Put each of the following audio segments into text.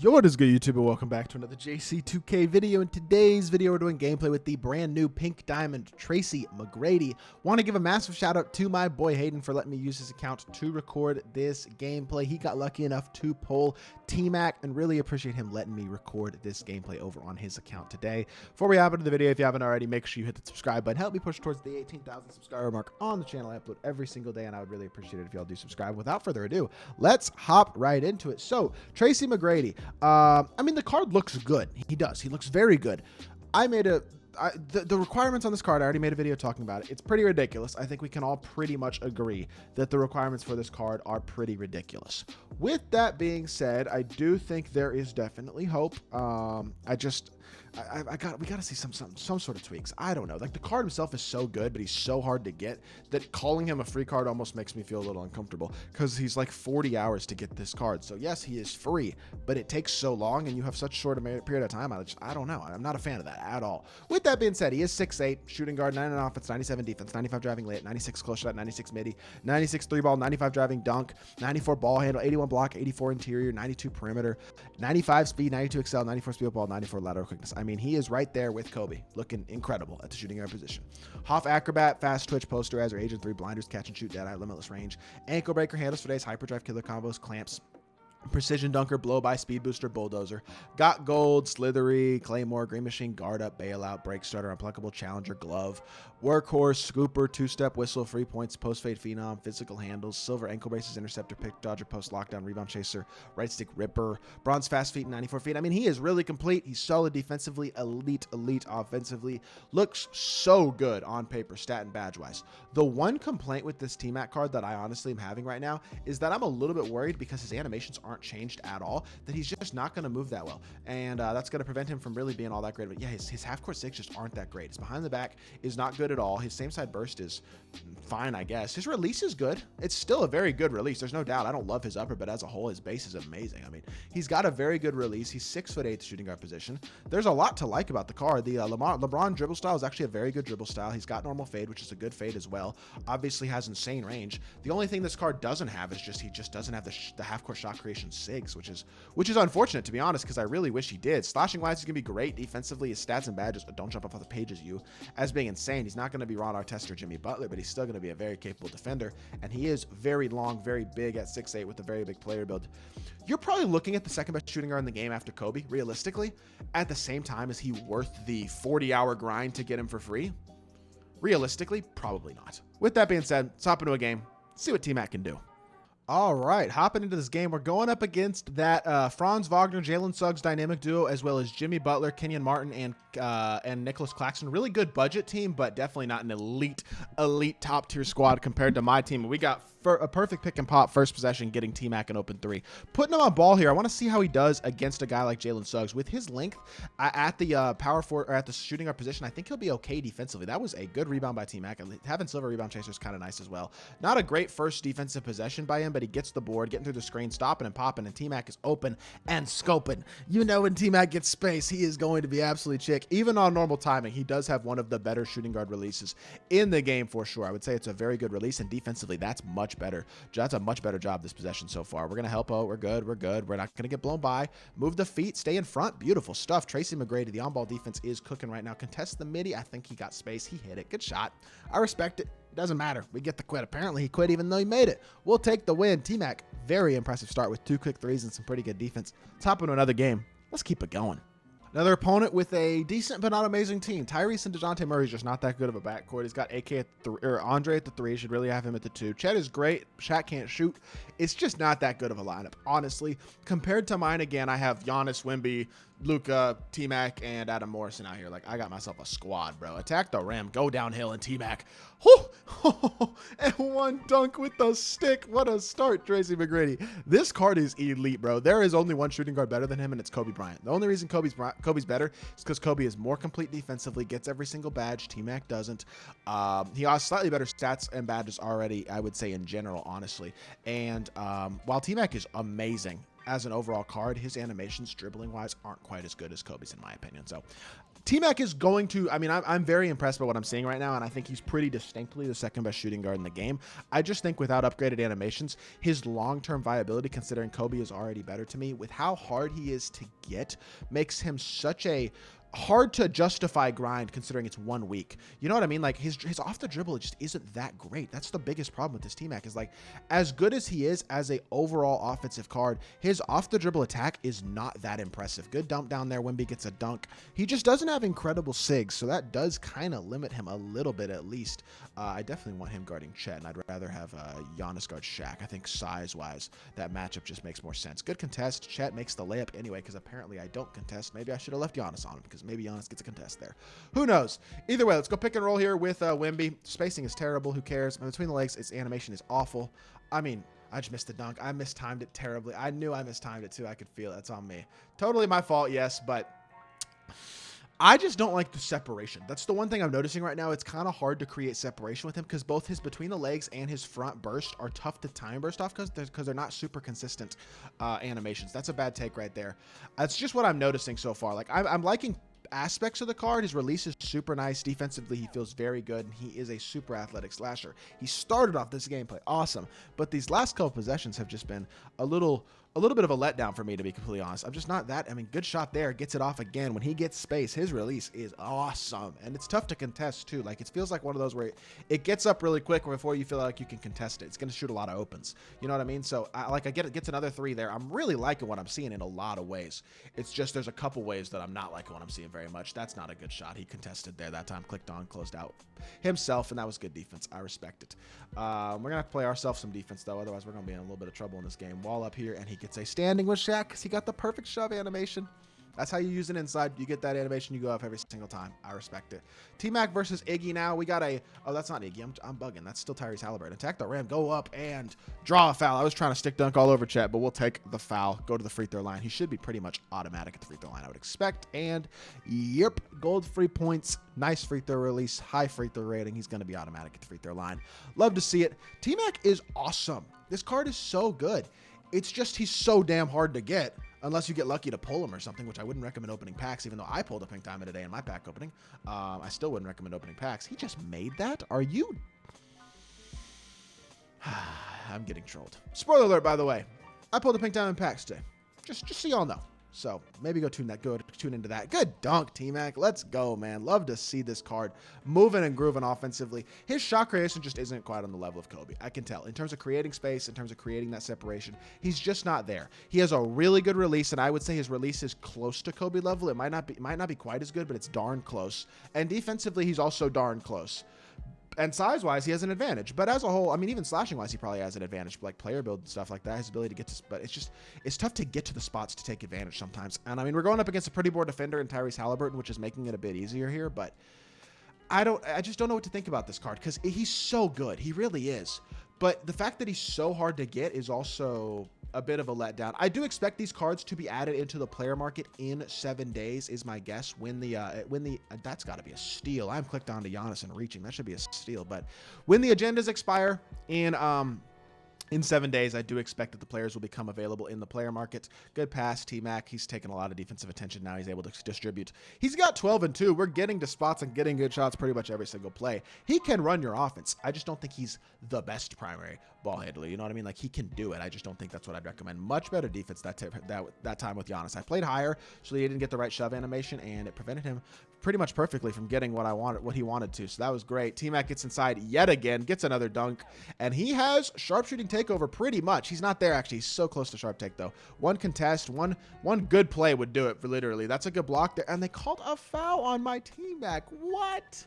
Yo, what is good, YouTube, and welcome back to another JC2K video. In today's video, we're doing gameplay with the brand new Pink Diamond Tracy Mcgrady. Want to give a massive shout out to my boy Hayden for letting me use his account to record this gameplay. He got lucky enough to pull Tmac, and really appreciate him letting me record this gameplay over on his account today. Before we hop into the video, if you haven't already, make sure you hit the subscribe button. Help me push towards the 18,000 subscriber mark on the channel. I upload every single day, and I would really appreciate it if y'all do subscribe. Without further ado, let's hop right into it. So, Tracy Mcgrady. I mean, the card looks good. He does. He looks very good. The requirements on this card, I already made a video talking about it. It's pretty ridiculous. I think we can all pretty much agree that the requirements for this card are pretty ridiculous. With that being said, I do think there is definitely hope. We got to see some sort of tweaks. I don't know. Like, the card himself is so good, but he's so hard to get that calling him a free card almost makes me feel a little uncomfortable, because he's like 40 hours to get this card. So yes, he is free, but it takes so long and you have such short a period of time. I don't know. I'm not a fan of that at all. With that being said, he is 6'8", shooting guard, 9 on offense, 97 defense, 95 driving late, 96 close shot, 96 midi, 96 three ball, 95 driving dunk, 94 ball handle, 81 block, 84 interior, 92 perimeter, 95 speed, 92 excel, 94 speed ball, 94 lateral quickness. I mean, he is right there with Kobe, looking incredible at the shooting guard position. Hoff acrobat, fast twitch, posterizer, agent 3, blinders, catch and shoot, dead eye, limitless range, ankle breaker, handles for days, hyperdrive, killer combos, clamps, precision dunker, blow by, speed booster, bulldozer, got gold, slithery, claymore, green machine, guard up, bailout, break starter, unpluckable, challenger, glove, workhorse, scooper, two-step whistle, 3 points, post fade phenom, physical handles, silver ankle braces, interceptor, pick dodger, post lockdown, rebound chaser, right stick ripper, bronze fast feet, 94 feet. I mean, he is really complete. He's solid defensively, elite offensively, looks so good on paper, stat and badge wise. The one complaint with this Tmac card that I honestly am having right now is that I'm a little bit worried, because his animations aren't changed at all, that he's just not going to move that well, and that's going to prevent him from really being all that great. But yeah, his half court six just aren't that great. His behind the back is not good at all. His same side burst is fine, I guess. His release is good. It's still a very good release, there's no doubt. I don't love his upper, but as a whole, his base is amazing. I mean, he's got a very good release. He's 6'8" shooting guard position. There's a lot to like about the card. The LeBron dribble style is actually a very good dribble style. He's got normal fade, which is a good fade as well. Obviously has insane range. The only thing this card doesn't have is he just doesn't have the half court shot creation SIGs, which is unfortunate, to be honest, because I really wish he did. Slashing wise, he's gonna be great. Defensively, his stats and badges don't jump off the page as being insane. He's not gonna be Ron Artest or Jimmy Butler, but he's still gonna be a very capable defender, and he is very long, very big at 6'8" with a very big player build. You're probably looking at the second best shooting guard in the game after Kobe, realistically. At the same time, is he worth the 40-hour grind to get him for free? Realistically, probably not. With that being said, let's hop into a game, see what Tmac can do. All right, hopping into this game, we're going up against that Franz Wagner, Jalen Suggs dynamic duo, as well as Jimmy Butler, Kenyon Martin, and Nicholas Claxton. Really good budget team, but definitely not an elite top tier squad compared to my team. We got a perfect pick and pop first possession, getting Tmac an open three. Putting him on ball here, I want to see how he does against a guy like Jalen Suggs. With his length at the power forward, or at the shooting guard position, I think he'll be okay defensively. That was a good rebound by Tmac. Having silver rebound chaser is kind of nice as well. Not a great first defensive possession by him, but he gets the board, getting through the screen, stopping and popping, and Tmac is open and scoping. You know, when Tmac gets space, he is going to be absolutely chick. Even on normal timing, he does have one of the better shooting guard releases in the game for sure. I would say it's a very good release, and defensively, that's much better. That's a much better job this possession so far. We're going to help out. We're good. We're good. We're not going to get blown by. Move the feet. Stay in front. Beautiful stuff. Tracy Mcgrady, the on-ball defense is cooking right now. Contest the midi. I think he got space. He hit it. Good shot. I respect it. Doesn't matter. We get the quit. Apparently, he quit even though he made it. We'll take the win. Tmac, very impressive start with 2 quick threes and some pretty good defense. Let's hop into another game. Let's keep it going. Another opponent with a decent but not amazing team. Tyrese and DeJounte Murray is just not that good of a backcourt. He's got AK at Andre at the 3. Should really have him at the 2. Chet is great. Shaq can't shoot. It's just not that good of a lineup, honestly. Compared to mine, again, I have Giannis, Wemby, Luka, Tmac, and Adam Morrison out here. Like, I got myself a squad, bro. Attack the rim, go downhill, and Tmac. And one dunk with the stick. What a start, Tracy Mcgrady. This card is elite, bro. There is only one shooting guard better than him, and it's Kobe Bryant. The only reason Kobe's better is because Kobe is more complete defensively, gets every single badge. Tmac doesn't. He has slightly better stats and badges already, I would say, in general, honestly. And while Tmac is amazing, as an overall card, his animations dribbling wise aren't quite as good as Kobe's in my opinion. So Tmac is going to, I mean, I'm very impressed by what I'm seeing right now, and I think he's pretty distinctly the second best shooting guard in the game. I just think without upgraded animations, his long-term viability, considering Kobe is already better to me, with how hard he is to get, makes him such a hard to justify grind considering it's 1 week. You know what I mean? Like his off the dribble just isn't that great. That's the biggest problem with this Tmac is like as good as he is as a overall offensive card, his off the dribble attack is not that impressive. Good dump down there. Wemby gets a dunk. He just doesn't have incredible sigs, so that does kind of limit him a little bit at least. I definitely want him guarding Chet, and I'd rather have Giannis guard Shaq. I think size-wise, that matchup just makes more sense. Good contest. Chet makes the layup anyway because apparently I don't contest. Maybe I should have left Giannis on him because maybe Giannis gets a contest there. Who knows? Either way, let's go pick and roll here with Wemby. Spacing is terrible. Who cares? Between the legs, its animation is awful. I mean, I just missed the dunk. I mistimed it terribly. I knew I mistimed it too. I could feel it. It's on me. Totally my fault, yes, but I just don't like the separation. That's the one thing I'm noticing right now. It's kind of hard to create separation with him because both his between the legs and his front burst are tough to time burst off because they're not super consistent animations. That's a bad take right there. That's just what I'm noticing so far. Like I'm liking aspects of the card. His release is super nice. Defensively, he feels very good, and he is a super athletic slasher. He started off this gameplay awesome, but these last couple possessions have just been a little bit of a letdown for me, to be completely honest. I'm just not that. I mean, good shot there. Gets it off again. When he gets space, his release is awesome. And it's tough to contest, too. Like, it feels like one of those where it gets up really quick before you feel like you can contest it. It's going to shoot a lot of opens. You know what I mean? So, I get it. Gets another 3 there. I'm really liking what I'm seeing in a lot of ways. It's just there's a couple ways that I'm not liking what I'm seeing very much. That's not a good shot. He contested there that time. Clicked on, closed out himself, and that was good defense. I respect it. We're going to have to play ourselves some defense, though. Otherwise, we're going to be in a little bit of trouble in this game. Wall up here, and he gets a standing with Shaq because he got the perfect shove animation. That's how you use it inside. You get that animation, you go up every single time. I respect it. Tmac versus Iggy now. We got a... Oh, that's not Iggy. I'm bugging. That's still Tyrese Halliburton. Attack the rim. Go up and draw a foul. I was trying to stick dunk all over Chet, but we'll take the foul. Go to the free throw line. He should be pretty much automatic at the free throw line, I would expect. And, yep, gold free points. Nice free throw release. High free throw rating. He's going to be automatic at the free throw line. Love to see it. Tmac is awesome. This card is so good. It's just he's so damn hard to get. Unless you get lucky to pull him or something, which I wouldn't recommend opening packs, even though I pulled a Pink Diamond today in my pack opening. I still wouldn't recommend opening packs. He just made that? Are you... I'm getting trolled. Spoiler alert, by the way. I pulled a Pink Diamond packs today. Just so y'all know. So maybe go tune into that. Good dunk, Tmac. Let's go, man. Love to see this card moving and grooving offensively. His shot creation just isn't quite on the level of Kobe. I can tell. In terms of creating space, in terms of creating that separation, he's just not there. He has a really good release, and I would say his release is close to Kobe level. It might not be quite as good, but it's darn close. And defensively, he's also darn close. And size-wise, he has an advantage. But as a whole, I mean, even slashing-wise, he probably has an advantage. Like player build and stuff like that, his ability to get to... But it's tough to get to the spots to take advantage sometimes. And, I mean, we're going up against a pretty board defender in Tyrese Halliburton, which is making it a bit easier here. But I just don't know what to think about this card because he's so good. He really is. But the fact that he's so hard to get is also a bit of a letdown. I do expect these cards to be added into the player market in 7 days is my guess. When the that's got to be a steal. I'm clicked on to Giannis and reaching. That should be a steal. But when the agendas expire in 7 days, I do expect that the players will become available in the player market. Good pass, Tmac. He's taken a lot of defensive attention now. He's able to distribute. He's got 12 and 2. We're getting to spots and getting good shots pretty much every single play. He can run your offense. I just don't think he's the best primary ball handler. You know what I mean? Like, he can do it. I just don't think that's what I'd recommend. Much better defense that time with Giannis. I played higher, so he didn't get the right shove animation, and it prevented him pretty much perfectly from getting what he wanted to. So that was great. Tmac gets inside yet again, gets another dunk, and he has sharpshooting takeover pretty much. He's not there, actually. He's so close to sharp take, though. One contest, one good play would do it, for literally. That's a good block there, and they called a foul on my Tmac. What?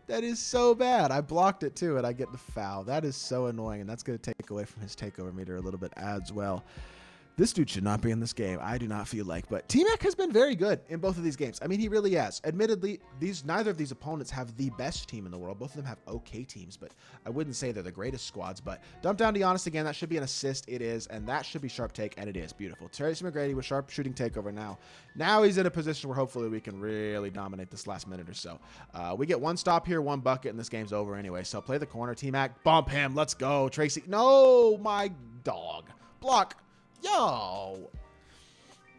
That is so bad. I blocked it, too, and I get the foul. That is so annoying, and that's going to take away from his takeover meter a little bit as well. This dude should not be in this game. I do not feel like. But Tmac has been very good in both of these games. I mean, he really has. Admittedly, neither of these opponents have the best team in the world. Both of them have okay teams, but I wouldn't say they're the greatest squads. But dump down to Giannis again. That should be an assist. It is. And that should be sharp take, and it is. Beautiful. Tracy Mcgrady with sharp shooting takeover now. Now he's in a position where hopefully we can really dominate this last minute or so. We get one stop here, one bucket, and this game's over anyway. So play the corner. Tmac, bump him. Let's go. Tracy. No, my dog. Block. Yo,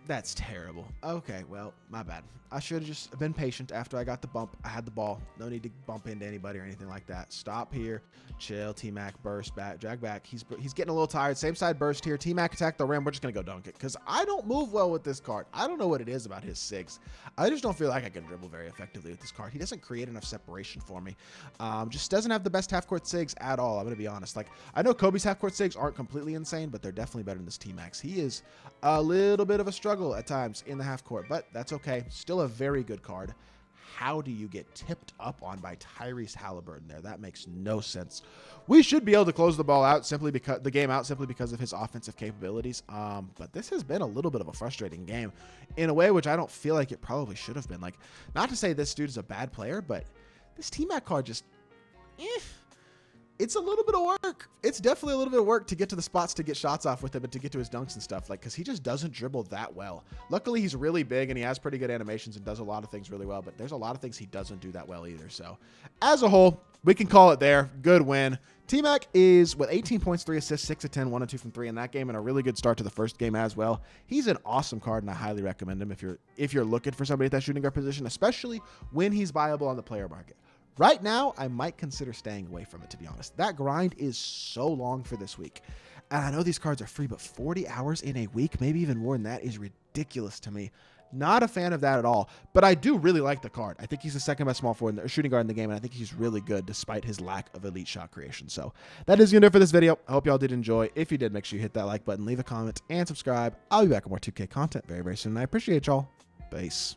That's terrible. Okay, well, my bad. I should have just been patient after I got the bump. I had the ball. No need to bump into anybody or anything like that. Stop here. Chill. Tmac burst back. Drag back. He's getting a little tired. Same side burst here. Tmac attack the rim. We're just going to go dunk it because I don't move well with this card. I don't know what it is about his SIGs. I just don't feel like I can dribble very effectively with this card. He doesn't create enough separation for me. Just doesn't have the best half-court SIGs at all. I'm going to be honest. Like, I know Kobe's half-court SIGs aren't completely insane, but they're definitely better than this Tmac's. He is a little bit of a struggle at times in the half court, but that's okay. Still a very good card. How do you get tipped up on by Tyrese Halliburton there? That makes no sense. We should be able to close the ball out simply because of his offensive capabilities. But this has been a little bit of a frustrating game in a way which I don't feel like it probably should have been. Like, not to say this dude is a bad player, but this Tmac card just, it's a little bit of work. It's definitely a little bit of work to get to the spots to get shots off with him and to get to his dunks and stuff, like, because he just doesn't dribble that well. Luckily, he's really big and he has pretty good animations and does a lot of things really well, but there's a lot of things he doesn't do that well either. So as a whole, we can call it there. Good win. Tmac is with 18 points, 3 assists, 6 of 10, 1 of 2 from 3 in that game, and a really good start to the first game as well. He's an awesome card, and I highly recommend him if you're looking for somebody at that shooting guard position, especially when he's viable on the player market. Right now, I might consider staying away from it, to be honest. That grind is so long for this week. And I know these cards are free, but 40 hours in a week, maybe even more than that, is ridiculous to me. Not a fan of that at all. But I do really like the card. I think he's the second best small forward, shooting guard in the game, and I think he's really good despite his lack of elite shot creation. So that is going to do it for this video. I hope y'all did enjoy. If you did, make sure you hit that like button, leave a comment, and subscribe. I'll be back with more 2K content very, very soon. And I appreciate y'all. Peace.